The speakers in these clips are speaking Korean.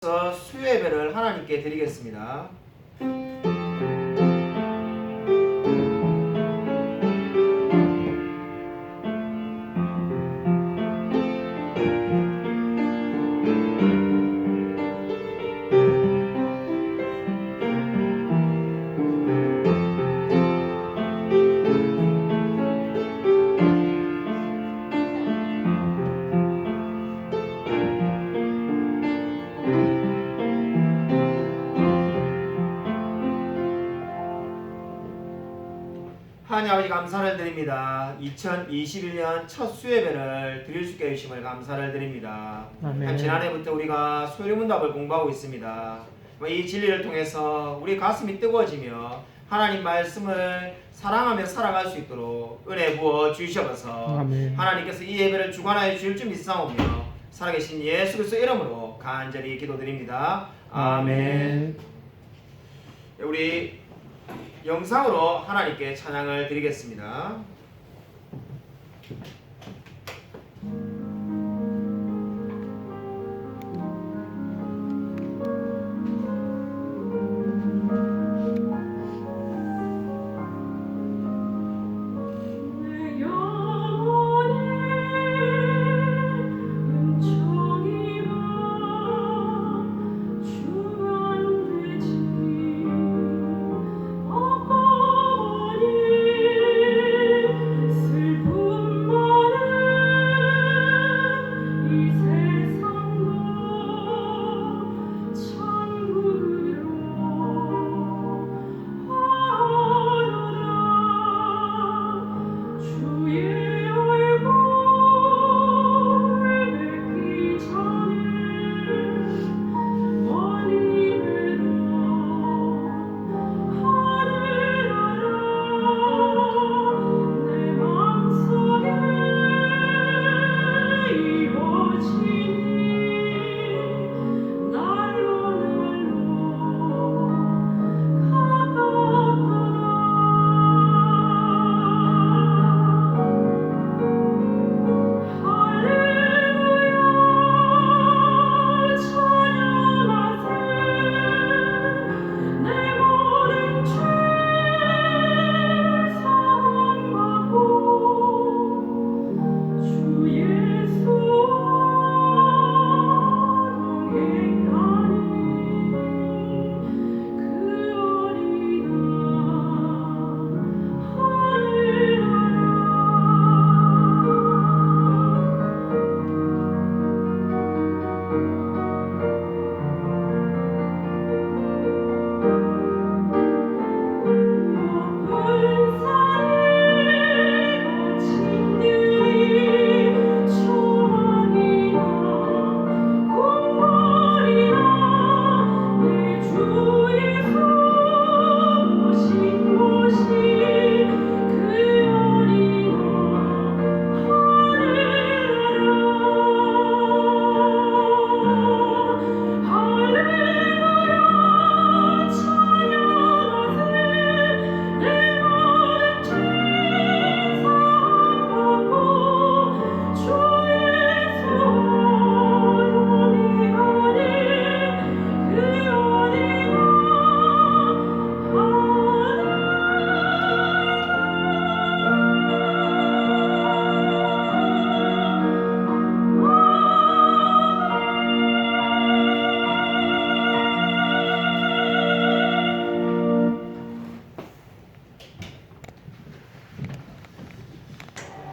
수요예배를 하나님께 드리겠습니다. 하나님 아버지 감사를 드립니다. 2021년 첫 수요예배를 드릴 수 있게 해주심을 감사를 드립니다. 지난해부터 우리가 소유문답을 공부하고 있습니다. 이 진리를 통해서 우리 가슴이 뜨거워지며 하나님 말씀을 사랑하며 살아갈 수 있도록 은혜 부어 주시옵소서. 하나님께서 이 예배를 주관하여 주실 줄 믿사오며 살아계신 예수 그리스도 이름으로 간절히 기도드립니다. 아멘. 우리 영상으로 하나님께 찬양을 드리겠습니다.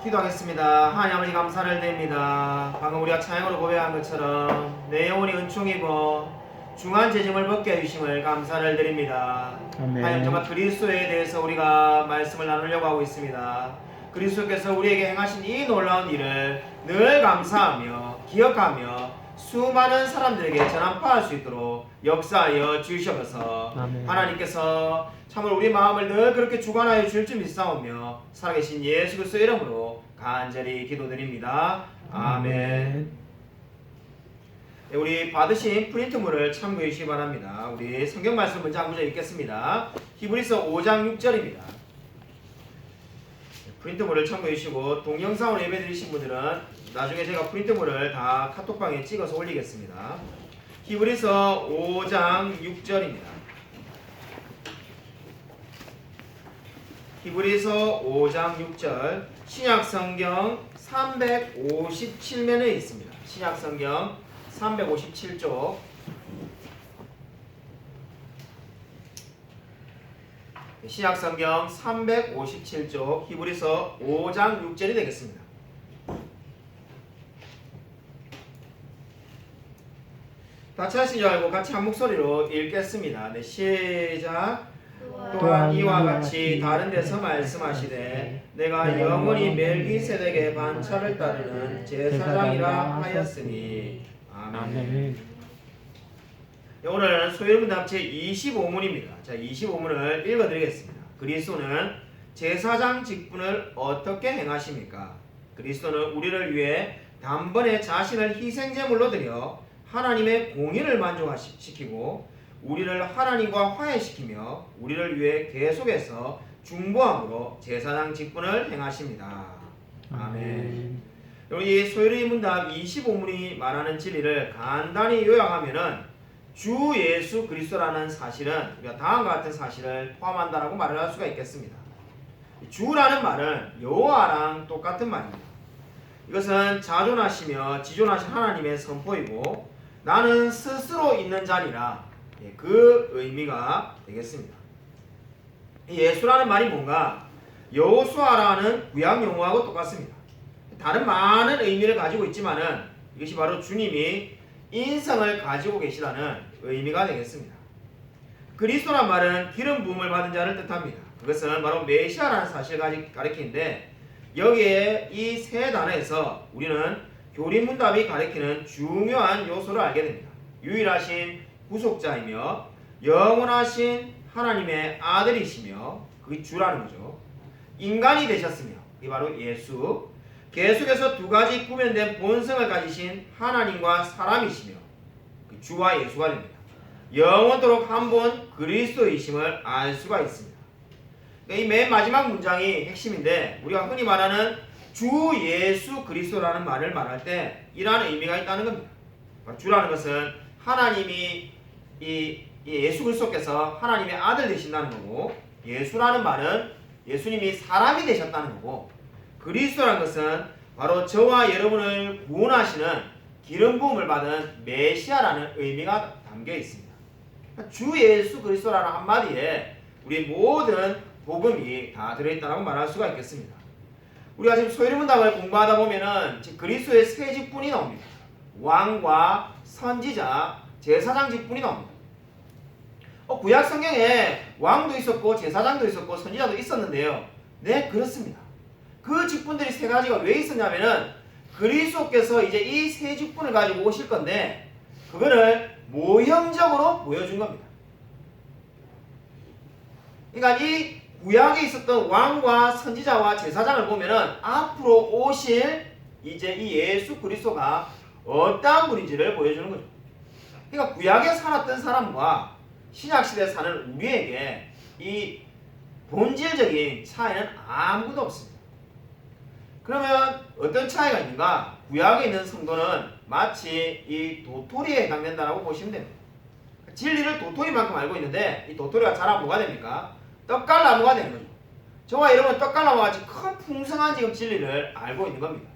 기도하겠습니다. 하나님 아버지 감사를 드립니다. 방금 우리가 찬양으로 고백한 것처럼 내 영혼이 은총 입어 중한 재짐을 벗게 해주심을 감사를 드립니다. 하나님 정말 그리스도에 대해서 우리가 말씀을 나누려고 하고 있습니다. 그리스도께서 우리에게 행하신 이 놀라운 일을 늘 감사하며 기억하며 수많은 사람들에게 전파할 수 있도록 역사하여 주시옵소서. 하나님께서 참으로 우리 마음을 늘 그렇게 주관하여 주실 줄 믿사오며 살아계신 예수 그리스도 이름으로 간절히 기도드립니다. 아멘. 네, 우리 받으신 프린트물을 참고해 주시기 바랍니다. 우리 성경 말씀 먼저 한 구절 읽겠습니다. 히브리서 5장 6절입니다. 프린트물을 참고해 주시고 동영상으로 예배 드리신 분들은 나중에 제가 프린트물을 다 카톡방에 찍어서 올리겠습니다. 히브리서 5장 6절입니다. 히브리서 5장 6절 신약성경 357면에 있습니다. 신약성경 357쪽 신약성경 357쪽 히브리서 5장 6절이 되겠습니다. 다 찾으신 줄 알고 같이 한 목소리로 읽겠습니다. 네, 시작. 또한 이와 같이 다른 데서 말씀하시되 내가 영원히 멜기세덱의 반차를 따르는 제사장이라 하였으니. 아멘. 오늘은 소요문답 제25문입니다. 자, 25문을 읽어드리겠습니다. 그리스도는 제사장 직분을 어떻게 행하십니까? 그리스도는 우리를 위해 단번에 자신을 희생제물로 드려 하나님의 공의를 만족시키고 우리를 하나님과 화해시키며 우리를 위해 계속해서 중보함으로 제사장 직분을 행하십니다. 아멘. 이 소요리 문답 25문이 말하는 진리를 간단히 요약하면은 주 예수 그리스도라는 사실은 우리가 다음과 같은 사실을 포함한다라고 말을 할 수가 있겠습니다. 주라는 말은 여호와랑 똑같은 말입니다. 이것은 자존하시며 지존하신 하나님의 선포이고 나는 스스로 있는 자리라 그 의미가 되겠습니다. 예수라는 말이 뭔가 여호수아라는 구약 용어하고 똑같습니다. 다른 많은 의미를 가지고 있지만은 이것이 바로 주님이 인성을 가지고 계시다는 의미가 되겠습니다. 그리스도란 말은 기름 부음을 받은 자를 뜻합니다. 그것은 바로 메시아라는 사실을 가리키는데 여기에 이 세 단어에서 우리는 교리문답이 가리키는 중요한 요소를 알게 됩니다. 유일하신 구속자이며 영원하신 하나님의 아들이시며 그게 주라는 거죠. 인간이 되셨으며 이게 바로 예수, 계속해서 두 가지 구별된 본성을 가지신 하나님과 사람이시며 주와 예수가 됩니다. 영원토록 한 분 그리스도이심을 알 수가 있습니다. 이 맨 마지막 문장이 핵심인데 우리가 흔히 말하는 주 예수 그리스도라는 말을 말할 때 이러한 의미가 있다는 겁니다. 주라는 것은 하나님이 이 예수 그리스도께서 하나님의 아들 되신다는 거고 예수라는 말은 예수님이 사람이 되셨다는 거고 그리스도라는 것은 바로 저와 여러분을 구원하시는 기름 부음을 받은 메시아라는 의미가 담겨 있습니다. 주 예수 그리스도라는 한마디에 우리 모든 복음이 다 들어있다고 말할 수가 있겠습니다. 우리가 지금 소요문답을 공부하다 보면은 그리스도의 세 직분이 나옵니다. 왕과 선지자, 제사장 직분이 나옵니다. 구약 성경에 왕도 있었고 제사장도 있었고 선지자도 있었는데요. 네, 그렇습니다. 그 직분들이 세 가지가 왜 있었냐면은 그리스도께서 이제 이 세 직분을 가지고 오실 건데 그거를 모형적으로 보여준 겁니다. 그러니까 이 구약에 있었던 왕과 선지자와 제사장을 보면은 앞으로 오실 이제 이 예수 그리스도가 어떠한 분인지를 보여주는 거죠. 그러니까 구약에 살았던 사람과 신약시대에 사는 우리에게 이 본질적인 차이는 아무것도 없습니다. 그러면 어떤 차이가 있는가? 구약에 있는 성도는 마치 이 도토리에 해당된다고 보시면 됩니다. 진리를 도토리만큼 알고 있는데 이 도토리가 자라면 뭐가 됩니까? 떡갈나무가 되는 거죠. 저와 여러분은 떡갈나무와 같이 큰 풍성한 지금 진리를 알고 있는 겁니다.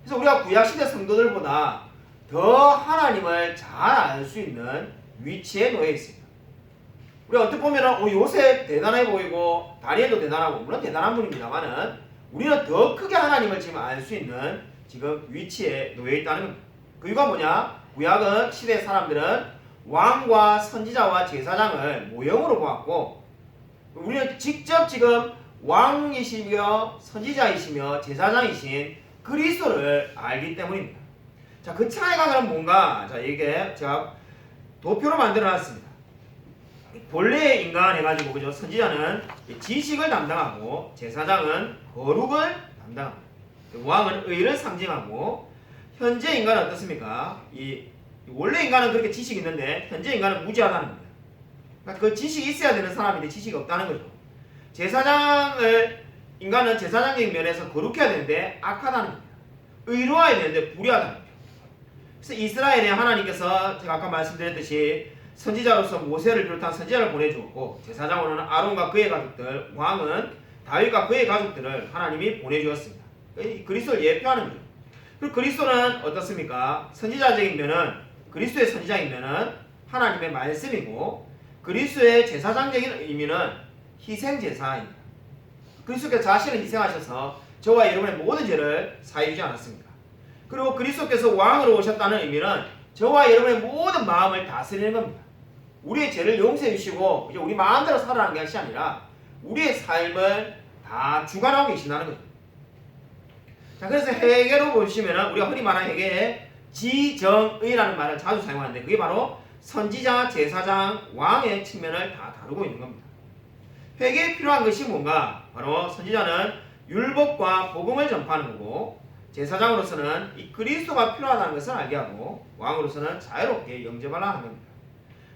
그래서 우리가 구약시대 성도들보다 더 하나님을 잘 알 수 있는 위치에 놓여 있습니다. 우리가 어떻게 보면 요셉 대단해 보이고 다니엘도 대단하고 물론 대단한 분입니다만은 우리는 더 크게 하나님을 지금 알 수 있는 지금 위치에 놓여 있다는 겁니다. 그 이유가 뭐냐? 구약은 시대 사람들은 왕과 선지자와 제사장을 모형으로 보았고 우리는 직접 지금 왕이시며 선지자이시며 제사장이신 그리스도를 알기 때문입니다. 자, 그 차이가 그럼 뭔가? 자, 이게 제가 도표로 만들어 놨습니다. 본래의 인간 해가지고 그죠? 선지자는 지식을 담당하고 제사장은 거룩을 담당합니다. 왕은 의를 상징하고 현재 인간은 어떻습니까? 원래 인간은 그렇게 지식이 있는데 현재 인간은 무지하다는 겁니다. 그러니까 그 지식이 있어야 되는 사람인데 지식이 없다는 거죠. 인간은 제사장적인 면에서 거룩해야 되는데 악하다는 겁니다. 의로워야 되는데 불의하다는 겁니다. 그래서 이스라엘에 하나님께서 제가 아까 말씀드렸듯이 선지자로서 모세를 비롯한 선지자를 보내주었고 제사장으로는 아론과 그의 가족들, 왕은 다윗과 그의 가족들을 하나님이 보내주었습니다. 그리스도를 예표하는 거예요. 그리고 그리스도는 어떻습니까? 선지자적인 면은 그리스도의 선지자인 면은 하나님의 말씀이고 그리스도의 제사장적인 의미는 희생제사입니다. 그리스도께서 자신을 희생하셔서 저와 여러분의 모든 죄를 사해 주지 않았습니까? 그리고 그리스도께서 왕으로 오셨다는 의미는 저와 여러분의 모든 마음을 다스리는 겁니다. 우리의 죄를 용서해 주시고 이제 우리 마음대로 살아가는 것이 아니라 우리의 삶을 다 주관하고 계신다는 거죠. 자, 그래서 회개로 보시면은 우리가 흔히 말하는 회개에 지정의라는 말을 자주 사용하는데 그게 바로 선지자, 제사장, 왕의 측면을 다 다루고 있는 겁니다. 회개에 필요한 것이 뭔가? 바로 선지자는 율법과 복음을 전파하는 거고 제사장으로서는 이 그리스도가 필요하다는 것을 알게 하고 왕으로서는 자유롭게 영접하라 하는 겁니다.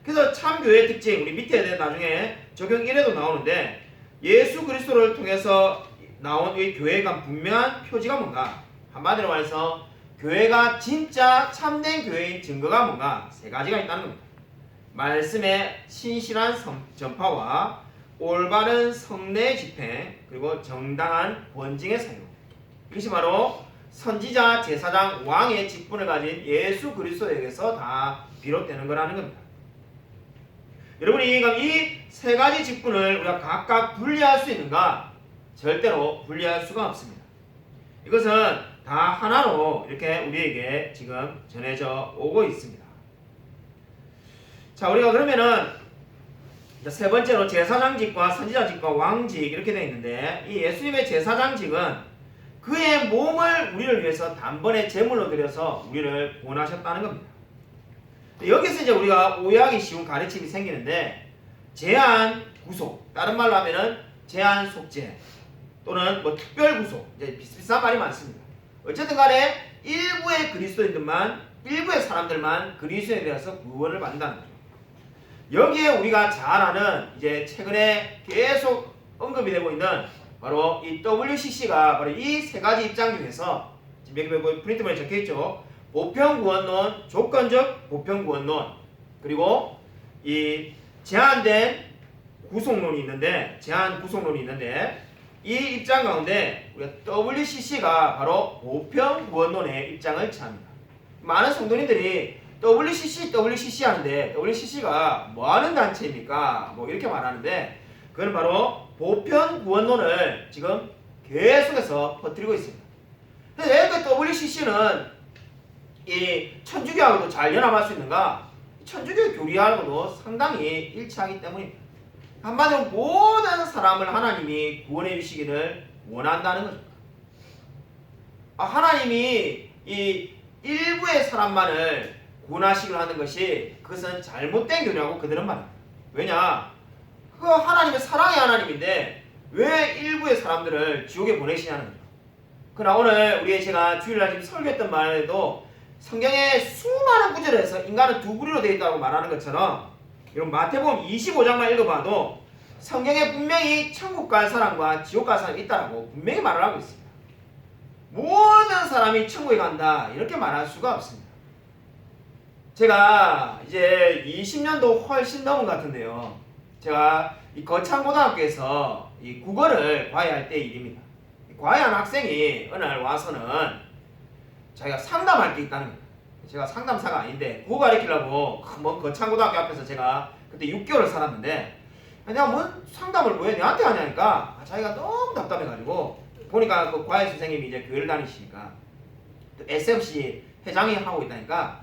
그래서 참교회의 특징, 우리 밑에 나중에 적용 1에도 나오는데 예수 그리스도를 통해서 나온 이 교회가 분명한 표지가 뭔가? 한마디로 말해서 교회가 진짜 참된 교회인 증거가 뭔가? 세 가지가 있다는 겁니다. 말씀의 신실한 전파와 올바른 성례 집행, 그리고 정당한 권징의 사용. 이것이 바로 선지자, 제사장, 왕의 직분을 가진 예수 그리스도에게서 다 비롯되는 거라는 겁니다. 여러분이 이 세 가지 직분을 우리가 각각 분리할 수 있는가? 절대로 분리할 수가 없습니다. 이것은 다 하나로 이렇게 우리에게 지금 전해져 오고 있습니다. 자, 우리가 그러면은 세 번째로 제사장직과 선지자직과 왕직 이렇게 되어 있는데 이 예수님의 제사장직은 그의 몸을 우리를 위해서 단번에 제물로 드려서 우리를 구원하셨다는 겁니다. 여기서 이제 우리가 오해하기 쉬운 가르침이 생기는데 제한 구속, 다른 말로 하면은 제한 속죄 또는 뭐 특별 구속, 이제 비슷비슷한 말이 많습니다. 어쨌든 간에 일부의 그리스도인들만, 일부의 사람들만 그리스도에 대해서 구원을 받는다는 거죠. 여기에 우리가 잘 아는 이제 최근에 계속 언급이 되고 있는 바로 이 WCC가 바로 이 세 가지 입장 중에서 지금 여기 프린트본에 적혀 있죠. 보편구원론, 조건적 보편구원론, 그리고 이 제한 구속론이 있는데 이 입장 가운데 우리가 WCC가 바로 보편구원론의 입장을 취합니다. 많은 성도님들이 WCC 하는데 WCC가 뭐 하는 단체입니까? 뭐 이렇게 말하는데 그건 바로 보편구원론을 지금 계속해서 퍼뜨리고 있습니다. 왜 그 WCC는 이 천주교하고도 잘 연합할 수 있는가? 천주교 교리하고도 상당히 일치하기 때문입니다. 한마디로 모든 사람을 하나님이 구원해 주시기를 원한다는 거죠. 하나님이 이 일부의 사람만을 구원하시기로 하는 것이 그것은 잘못된 교리라고 그들은 말합니다. 왜냐? 그 하나님은 사랑의 하나님인데 왜 일부의 사람들을 지옥에 보내시냐는 거죠. 그러나 오늘 제가 주일날 지금 설교했던 말에도 성경의 수많은 구절에서 인간은 두 부류로 되어 있다고 말하는 것처럼 이런 마태복음 25장만 읽어봐도 성경에 분명히 천국 갈 사람과 지옥 갈 사람이 있다고 분명히 말을 하고 있습니다. 모든 사람이 천국에 간다 이렇게 말할 수가 없습니다. 제가 이제 20년도 훨씬 넘은 것 같은데요. 제가 이 거창고등학교에서 이 국어를 과외할 때 일입니다. 과외한 학생이 어느 날 와서는 자기가 상담할 게 있다는 거예요. 제가 상담사가 아닌데 국어 가르치려고 먼 거창고등학교 앞에서 제가 그때 6개월을 살았는데 내가 뭔 상담을 왜 내한테 하냐니까 자기가 너무 답답해가지고 보니까 그 과외 선생님이 이제 교회를 다니시니까 SMC 회장이 하고 있다니까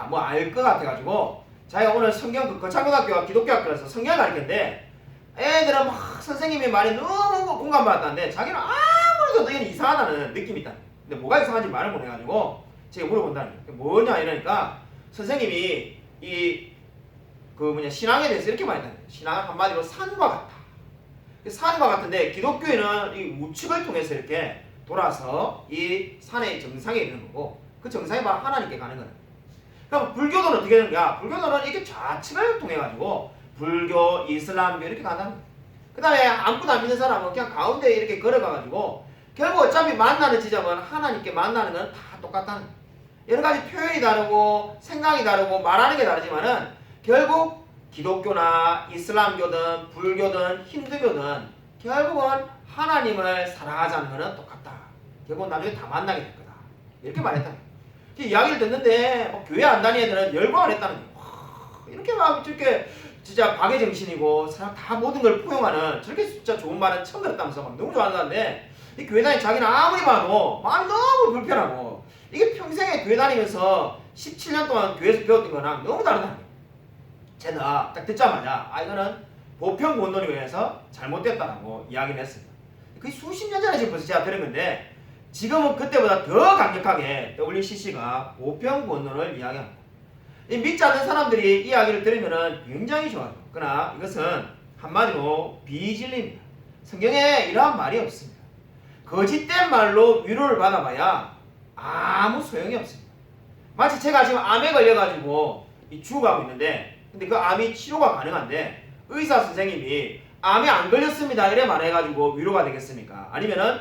뭐 알 것 같아가지고 자기가 오늘 성경 그 거창고등학교가 기독교 학교라서 성경을 가르쳤는데 애들은 막 선생님의 말이 너무 공감받았다는데 자기는 아무래도 되게 이상하다는 느낌이 있다. 근데 뭐가 이상한지 말을 못 해가지고 제가 물어본다는 거예요. 뭐냐 이러니까 선생님이 신앙에 대해서 이렇게 말했다는 거예요. 신앙은 한마디로 산과 같다. 산과 같은데 기독교에는 이 우측을 통해서 이렇게 돌아서 이 산의 정상에 이르는 거고 그 정상이 바로 하나님께 가는 거예요. 그럼 불교도는 어떻게 되는가? 불교도는 이렇게 좌측을 통해 가지고 불교, 이슬람교 이렇게 간다는 거예요. 그 다음에 아무것도 안 믿는 사람은 그냥 가운데 이렇게 걸어가 가지고 결국 어차피 만나는 지점은 하나님께 만나는 건 다 똑같다는 거예요. 여러 가지 표현이 다르고 생각이 다르고 말하는 게 다르지만은 결국 기독교나 이슬람교든 불교든 힌두교든 결국은 하나님을 사랑하자는 것은 똑같다. 결국 나중에 다 만나게 될 거다. 이렇게 말했다는 거예요. 이야기를 듣는데 교회 안 다니는 애들은 열광을 했다는 거예요. 이렇게 막 저렇게 진짜 박애정신이고 사람 다 모든 걸 포용하는 저렇게 진짜 좋은 말은 처음 들었다면서 막 너무 좋아하는데 이 교회 다니는 자기는 아무리 봐도 마음이 너무 불편하고 이게 평생에 교회 다니면서 17년 동안 교회에서 배웠던 거랑 너무 다르다는 거예요. 제가 딱 듣자마자 이거는 보편본론에 의해서 잘못됐다라고 이야기를 했습니다. 그게 수십 년 전에 지금 벌써 제가 들은 건데 지금은 그때보다 더 강력하게 WCC가 보편본론을 이야기합니다. 이 믿지 않는 사람들이 이야기를 들으면 굉장히 좋아요. 그러나 이것은 한마디로 비진리입니다. 성경에 이러한 말이 없습니다. 거짓된 말로 위로를 받아봐야 아무 소용이 없습니다. 마치 제가 지금 암에 걸려가지고 죽어가고 있는데 근데 그 암이 치료가 가능한데 의사 선생님이 암에 안 걸렸습니다 이래 말해가지고 위로가 되겠습니까? 아니면은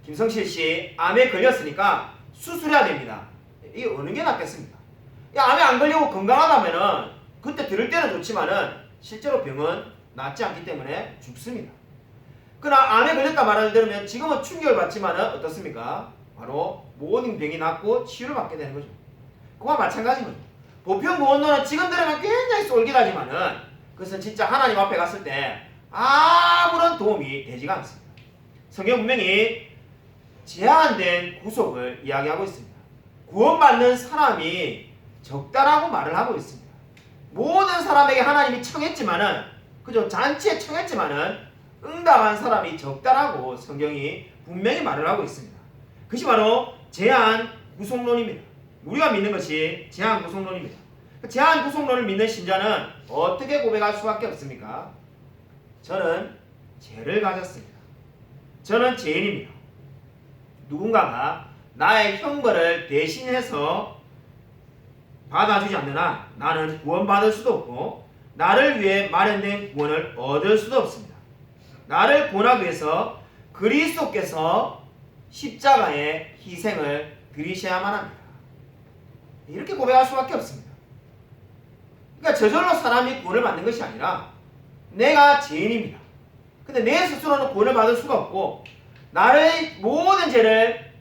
김성실 씨 암에 걸렸으니까 수술해야 됩니다. 이게 어느 게 낫겠습니까? 암에 안 걸리고 건강하다면은 그때 들을 때는 좋지만은 실제로 병은 낫지 않기 때문에 죽습니다. 그러나 암에 걸렸다 말을 들으면 지금은 충격을 받지만은 어떻습니까? 바로 모든 병이 낫고 치유를 받게 되는 거죠. 그와 마찬가지인 거죠. 보편보건론은 지금 들으면 굉장히 쏠깃하지만은 그것은 진짜 하나님 앞에 갔을 때 아무런 도움이 되지가 않습니다. 성경 분명히 제한된 구속을 이야기하고 있습니다. 구원받는 사람이 적다라고 말을 하고 있습니다. 모든 사람에게 하나님이 청했지만은 그죠? 잔치에 청했지만은 응답한 사람이 적다라고 성경이 분명히 말을 하고 있습니다. 그것이 바로 제한 구속론입니다. 우리가 믿는 것이 제한 구속론입니다. 제한 구속론을 믿는 신자는 어떻게 고백할 수밖에 없습니까? 저는 죄를 가졌습니다. 저는 죄인입니다. 누군가가 나의 형벌을 대신해서 받아주지 않는 한 나는 구원받을 수도 없고 나를 위해 마련된 구원을 얻을 수도 없습니다. 나를 구원하기 위해서 그리스도께서 십자가의 희생을 드리셔야만 합니다. 이렇게 고백할 수밖에 없습니다. 그러니까 저절로 사람이 구원을 받는 것이 아니라 내가 죄인입니다. 근데 내 스스로는 구원을 받을 수가 없고 나의 모든 죄를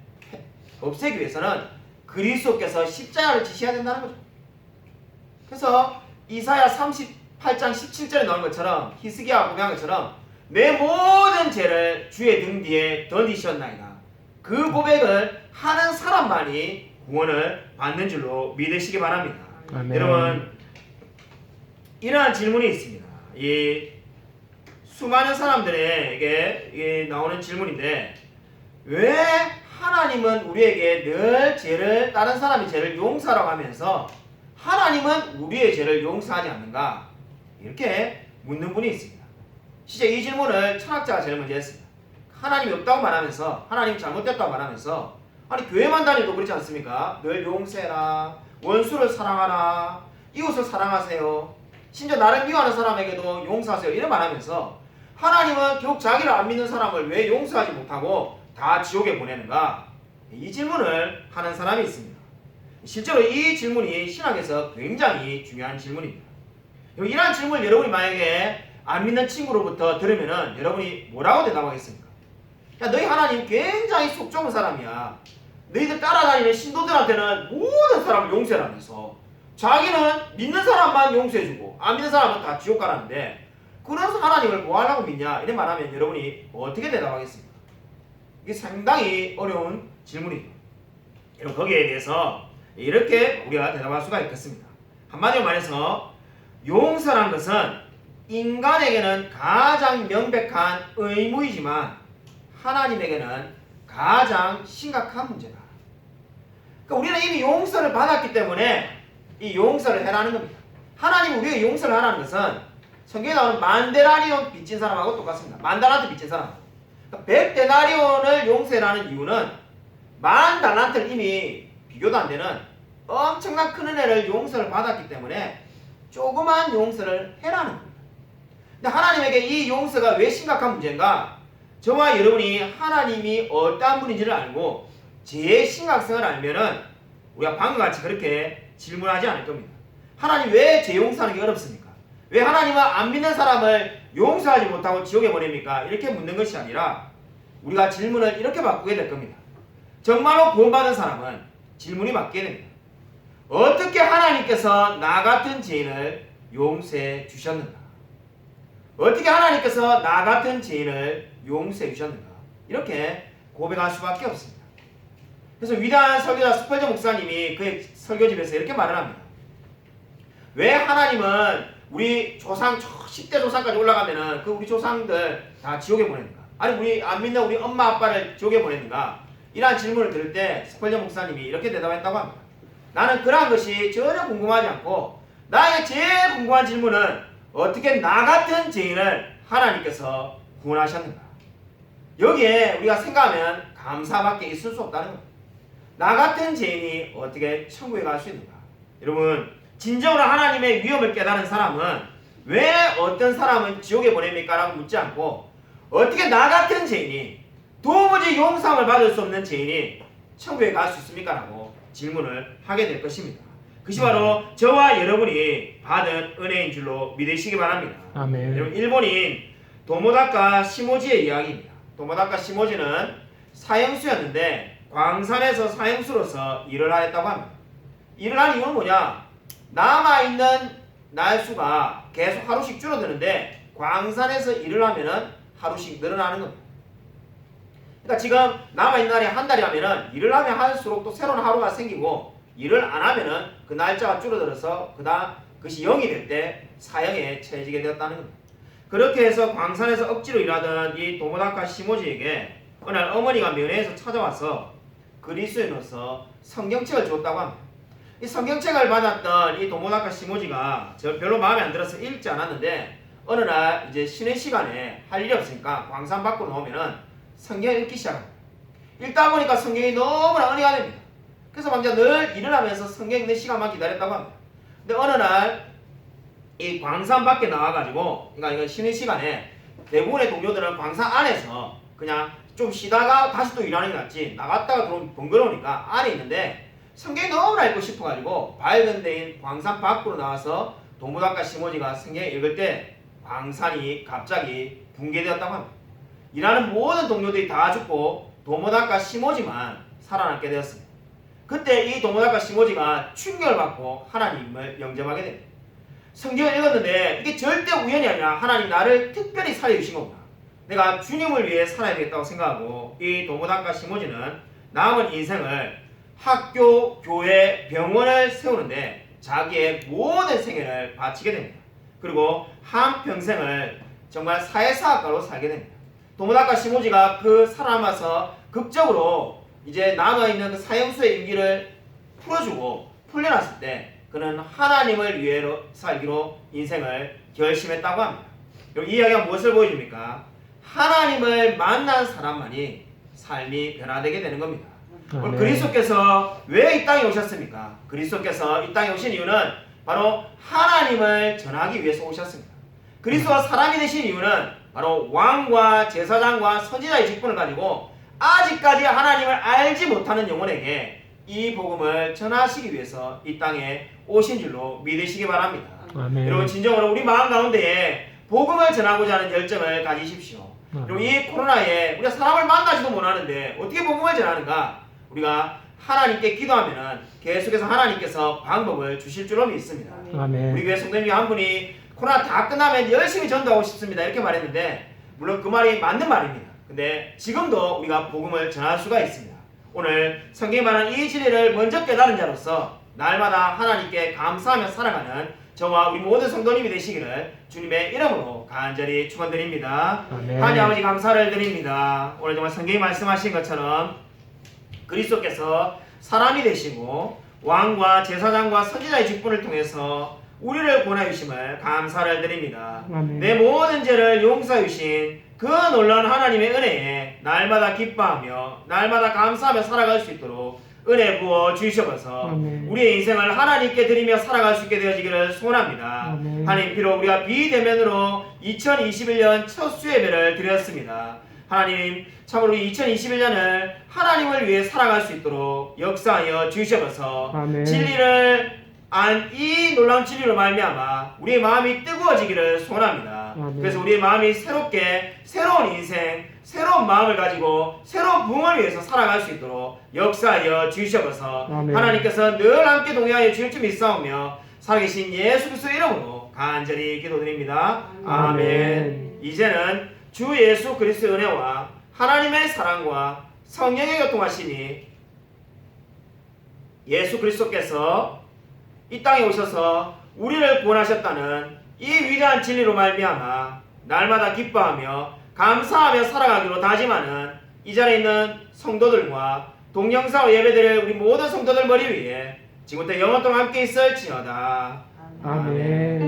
없애기 위해서는 그리스도께서 십자가를 지셔야 된다는 거죠. 그래서 이사야 38장 17절에 나오는 것처럼 히스기야가 고백한 것처럼 내 모든 죄를 주의 등 뒤에 던지셨나이다. 그 고백을 하는 사람만이 구원을 받는 줄로 믿으시기 바랍니다. 아멘. 여러분 이러한 질문이 있습니다. 이 수많은 사람들에게 나오는 질문인데 왜 하나님은 우리에게 늘 죄를 다른 사람의 죄를 용서하라고 하면서 하나님은 우리의 죄를 용서하지 않는가? 이렇게 묻는 분이 있습니다. 진짜 이 질문을 철학자가 제일 먼저 했습니다. 하나님이 없다고 말하면서 하나님 잘못됐다고 말하면서 아니 교회만 다니도 그렇지 않습니까? 늘 용서해라, 원수를 사랑하라, 이웃을 사랑하세요, 심지어 나를 미워하는 사람에게도 용서하세요 이런 말하면서 하나님은 결국 자기를 안 믿는 사람을 왜 용서하지 못하고 다 지옥에 보내는가? 이 질문을 하는 사람이 있습니다. 실제로 이 질문이 신학에서 굉장히 중요한 질문입니다. 이러한 질문을 여러분이 만약에 안 믿는 친구로부터 들으면은 여러분이 뭐라고 대답하겠습니까? 야, 너희 하나님 굉장히 속 좁은 사람이야. 너희들 따라다니는 신도들한테는 모든 사람을 용서하면서 자기는 믿는 사람만 용서해주고 안 믿는 사람은 다 지옥 가라는데 그래서 하나님을 뭐 하려고 믿냐? 이런 말하면 여러분이 어떻게 대답하겠습니까? 이게 상당히 어려운 질문이죠. 여러분 거기에 대해서 이렇게 우리가 대답할 수가 있겠습니다. 한마디로 말해서 용서란 것은 인간에게는 가장 명백한 의무이지만 하나님에게는 가장 심각한 문제다. 그러니까 우리는 이미 용서를 받았기 때문에 이 용서를 해라는 겁니다. 하나님이 우리에게 용서를 하라는 것은 성경에 나오는 만데나리온 빚진 사람하고 똑같습니다. 만달란트 빚진 사람. 그러니까 100데나리온을 용서해라는 이유는 만 달란트를 이미 비교도 안 되는 엄청난 큰 은혜를 용서를 받았기 때문에 조그만 용서를 해라는 겁니다. 근데 하나님에게 이 용서가 왜 심각한 문제인가? 저와 여러분이 하나님이 어떠한 분인지를 알고 죄의 심각성을 알면은 우리가 방금 같이 그렇게 질문하지 않을 겁니다. 하나님 왜 죄 용서하는 게 어렵습니까? 왜 하나님은 안 믿는 사람을 용서하지 못하고 지옥에 보냅니까? 이렇게 묻는 것이 아니라 우리가 질문을 이렇게 바꾸게 될 겁니다. 정말로 구원받은 사람은 질문이 바뀌게 됩니다. 어떻게 하나님께서 나 같은 죄인을 용서해 주셨는가? 어떻게 하나님께서 나 같은 죄인을 용서해 주셨는가? 이렇게 고백할 수밖에 없습니다. 그래서 위대한 설교자 스펄전 목사님이 그의 설교집에서 이렇게 말을 합니다. 왜 하나님은 우리 조상 10대 조상까지 올라가면은 그 우리 조상들 다 지옥에 보냈는가? 아니 우리 안 믿는 우리 엄마 아빠를 지옥에 보냈는가? 이러한 질문을 들을 때 스펄전 목사님이 이렇게 대답했다고 합니다. 나는 그러한 것이 전혀 궁금하지 않고 나의 제일 궁금한 질문은 어떻게 나 같은 죄인을 하나님께서 구원하셨는가? 여기에 우리가 생각하면 감사밖에 있을 수 없다는 겁니다. 나 같은 죄인이 어떻게 천국에 갈 수 있는가? 여러분 진정으로 하나님의 위험을 깨달은 사람은 왜 어떤 사람은 지옥에 보냅니까? 라고 묻지 않고 어떻게 나 같은 죄인이 도무지 용서를 받을 수 없는 죄인이 천국에 갈 수 있습니까? 라고 질문을 하게 될 것입니다. 그것이 바로 저와 여러분이 받은 은혜인 줄로 믿으시기 바랍니다. 아멘. 여러분 일본인 도모다카 시모지의 이야기입니다. 도모다카 시모지는 사형수였는데 광산에서 사형수로서 일을 하였다고 합니다. 일을 한 이유는 뭐냐? 남아있는 날수가 계속 하루씩 줄어드는데 광산에서 일을 하면은 하루씩 늘어나는 겁니다. 그러니까 지금 남아있는 날이 한 달이 하면은 일을 하면 할수록 또 새로운 하루가 생기고 일을 안 하면은 그 날짜가 줄어들어서 그것이 0이 될 때 사형에 처해지게 되었다는 겁니다. 그렇게 해서 광산에서 억지로 일하던 이 도모다카 시모지에게 어느 날 어머니가 면회에서 찾아와서 그리스도인으로서 성경책을 줬다고 합니다. 이 성경책을 받았던 이 도모다카 시모지가 별로 마음에 안 들어서 읽지 않았는데 어느 날 이제 쉬는 시간에 할 일이 없으니까 광산 밖으로 나오면은 성경을 읽기 시작합니다. 읽다 보니까 성경이 너무나 은혜가 됩니다. 그래서 왕자 늘 일을 하면서 성경 읽는 시간만 기다렸다고 합니다. 근데 어느 날 이 광산 밖에 나와가지고 그러니까 이거 쉬는 시간에 대부분의 동료들은 광산 안에서 그냥 좀 쉬다가 다시 또 일하는 게 낫지 나갔다가 들어오면 번거로우니까 안에 있는데 성경이 너무나 읽고 싶어가지고 밝은 데인 광산 밖으로 나와서 도모다카 시모지가 성경을 읽을 때 광산이 갑자기 붕괴되었다고 합니다. 일하는 모든 동료들이 다 죽고 도모다카 시모지만 살아남게 되었습니다. 그때 이 도모다카 시모지가 충격을 받고 하나님을 영접하게 됩니다. 성경을 읽었는데 이게 절대 우연이 아니라 하나님 나를 특별히 살려주신 겁니다. 내가 주님을 위해 살아야 되겠다고 생각하고 이 도모다카 시모지는 남은 인생을 학교, 교회, 병원을 세우는데 자기의 모든 생애를 바치게 됩니다. 그리고 한평생을 정말 사회사학가로 살게 됩니다. 도모다카 시모지가 그 살아남아서 극적으로 이제 남아있는 그 사형수의 임기를 풀어주고 풀려났을 때 그는 하나님을 위해 살기로 인생을 결심했다고 합니다. 이 이야기가 무엇을 보여줍니까? 하나님을 만난 사람만이 삶이 변화되게 되는 겁니다. 오늘 그리스도께서 왜 이 땅에 오셨습니까? 그리스도께서 이 땅에 오신 이유는 바로 하나님을 전하기 위해서 오셨습니다. 그리스도가 사람이 되신 이유는 바로 왕과 제사장과 선지자의 직분을 가지고 아직까지 하나님을 알지 못하는 영혼에게 이 복음을 전하시기 위해서 이 땅에 오신 줄로 믿으시기 바랍니다. 아멘. 여러분 진정으로 우리 마음 가운데에 복음을 전하고자 하는 열정을 가지십시오. 그리고 이 코로나에 우리가 사람을 만나지도 못하는데 어떻게 복음을 전하는가? 우리가 하나님께 기도하면은 계속해서 하나님께서 방법을 주실 줄로 믿습니다. 아멘. 우리 교회 성도님 중 한 분이 코로나 다 끝나면 열심히 전도하고 싶습니다 이렇게 말했는데 물론 그 말이 맞는 말입니다. 근데 지금도 우리가 복음을 전할 수가 있습니다. 오늘 성경에 말한 이 진리를 먼저 깨달은 자로서 날마다 하나님께 감사하며 살아가는 저와 우리 모든 성도님이 되시기를 주님의 이름으로 간절히 축원드립니다. 하나님 아버지 감사를 드립니다. 오늘 정말 성경이 말씀하신 것처럼 그리스도께서 사람이 되시고 왕과 제사장과 선지자의 직분을 통해서 우리를 구원해 주심을 감사를 드립니다. 내 모든 죄를 용서해 주신 그 놀라운 하나님의 은혜에 날마다 기뻐하며 날마다 감사하며 살아갈 수 있도록 은혜 부어 주시옵소서. 우리의 인생을 하나님께 드리며 살아갈 수 있게 되어지기를 소원합니다. 하나님 비록 우리가 비대면으로 2021년 첫 수예배를 드렸습니다. 하나님 참으로 2021년을 하나님을 위해 살아갈 수 있도록 역사하여 주시옵소서. 아멘. 진리를 이 놀라운 진리로 말미암아 우리의 마음이 뜨거워지기를 소원합니다. 아멘. 그래서 우리의 마음이 새롭게 새로운 인생, 새로운 마음을 가지고 새로운 부흥을 위해서 살아갈 수 있도록 역사하여 주시옵소서. 아멘. 하나님께서 늘 함께 동행하여 주실 줄 믿사오며 살아계신 예수 그리스도의 이름으로 간절히 기도드립니다. 아멘. 이제는 주 예수 그리스도의 은혜와 하나님의 사랑과 성령의 교통하시니 예수 그리스도께서 이 땅에 오셔서 우리를 구원하셨다는 이 위대한 진리로 말미암아 날마다 기뻐하며 감사하며 살아가기로 다짐하는 이 자리에 있는 성도들과 동영상으로 예배드릴 우리 모든 성도들 머리 위에 지금부터 영원 동안 함께 있을지어다. 아멘.